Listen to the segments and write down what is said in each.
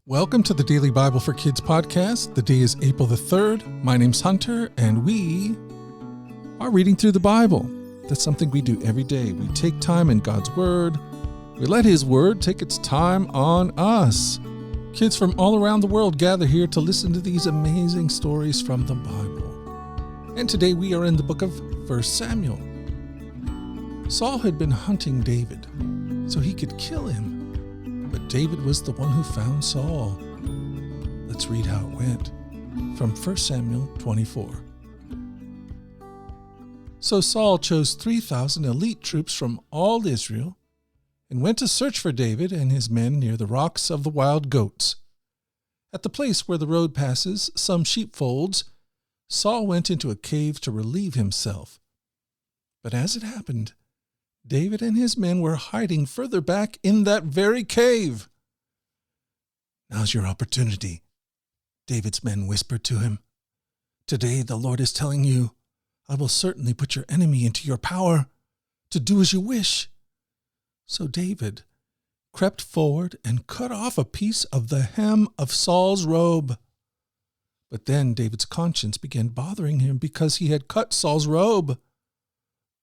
Welcome to the Daily Bible for Kids podcast. The day is April the 3rd. My name's Hunter, and we are reading through the Bible. That's something we do every day. We take time in God's Word. We let His Word take its time on us. Kids from all around the world gather here to listen to these amazing stories from the Bible. And today we are in the book of 1 Samuel. Saul had been hunting David so he could kill him. But David was the one who found Saul. Let's read how it went from 1 Samuel 24. So Saul chose 3,000 elite troops from all Israel and went to search for David and his men near the rocks of the wild goats. At the place where the road passes some sheepfolds, Saul went into a cave to relieve himself. But as it happened, David and his men were hiding further back in that very cave. "Now's your opportunity," David's men whispered to him. "Today the Lord is telling you, I will certainly put your enemy into your power to do as you wish." So David crept forward and cut off a piece of the hem of Saul's robe. But then David's conscience began bothering him because he had cut Saul's robe.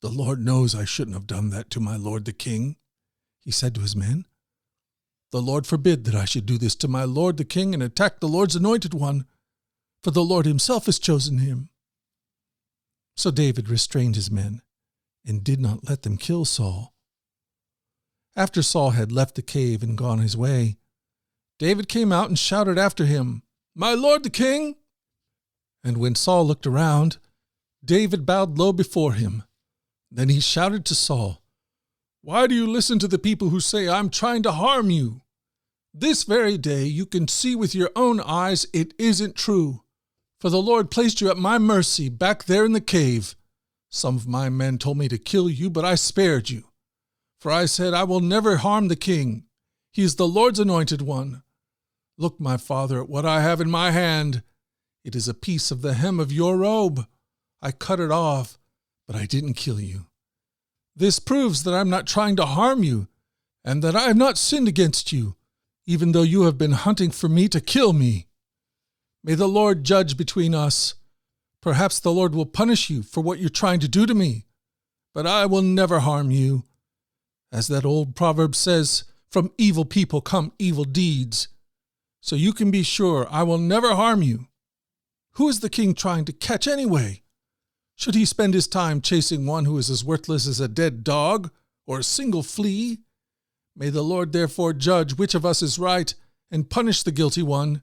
"The Lord knows I shouldn't have done that to my lord the king," he said to his men. "The Lord forbid that I should do this to my lord the king and attack the Lord's anointed one, for the Lord himself has chosen him." So David restrained his men and did not let them kill Saul. After Saul had left the cave and gone his way, David came out and shouted after him, "My lord the king!" And when Saul looked around, David bowed low before him. Then he shouted to Saul, "Why do you listen to the people who say I'm trying to harm you? This very day you can see with your own eyes it isn't true. For the Lord placed you at my mercy back there in the cave. Some of my men told me to kill you, but I spared you. For I said, I will never harm the king. He is the Lord's anointed one. Look, my father, at what I have in my hand. It is a piece of the hem of your robe. I cut it off, but I didn't kill you. This proves that I'm not trying to harm you, and that I have not sinned against you, even though you have been hunting for me to kill me. May the Lord judge between us. Perhaps the Lord will punish you for what you're trying to do to me, but I will never harm you. As that old proverb says, from evil people come evil deeds. So you can be sure I will never harm you. Who is the king trying to catch anyway? Should he spend his time chasing one who is as worthless as a dead dog or a single flea? May the Lord therefore judge which of us is right and punish the guilty one.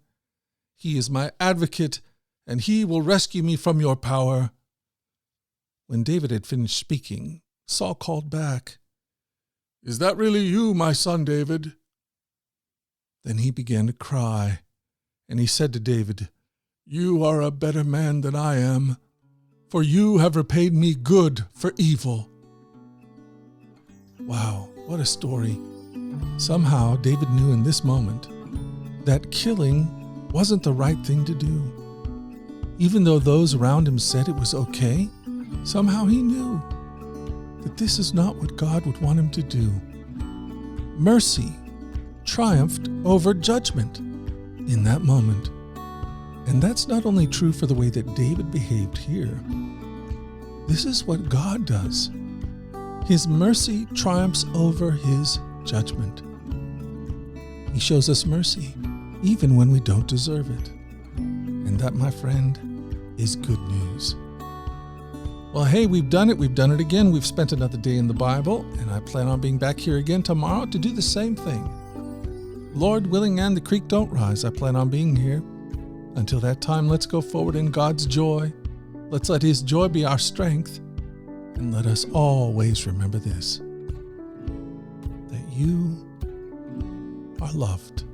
He is my advocate, and he will rescue me from your power." When David had finished speaking, Saul called back, "Is that really you, my son David?" Then he began to cry, and he said to David, "You are a better man than I am, for you have repaid me good for evil." Wow, what a story. Somehow David knew in this moment that killing wasn't the right thing to do. Even though those around him said it was okay, somehow he knew that this is not what God would want him to do. Mercy triumphed over judgment in that moment. And that's not only true for the way that David behaved here. This is what God does. His mercy triumphs over his judgment. He shows us mercy, even when we don't deserve it. And that, my friend, is good news. Well, hey, we've done it. We've done it again. We've spent another day in the Bible, and I plan on being back here again tomorrow to do the same thing. Lord willing, and the creek don't rise, I plan on being here. Until that time, let's go forward in God's joy. Let's let His joy be our strength. And let us always remember this, that you are loved.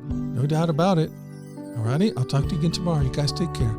No doubt about it. Alrighty, I'll talk to you again tomorrow. You guys take care.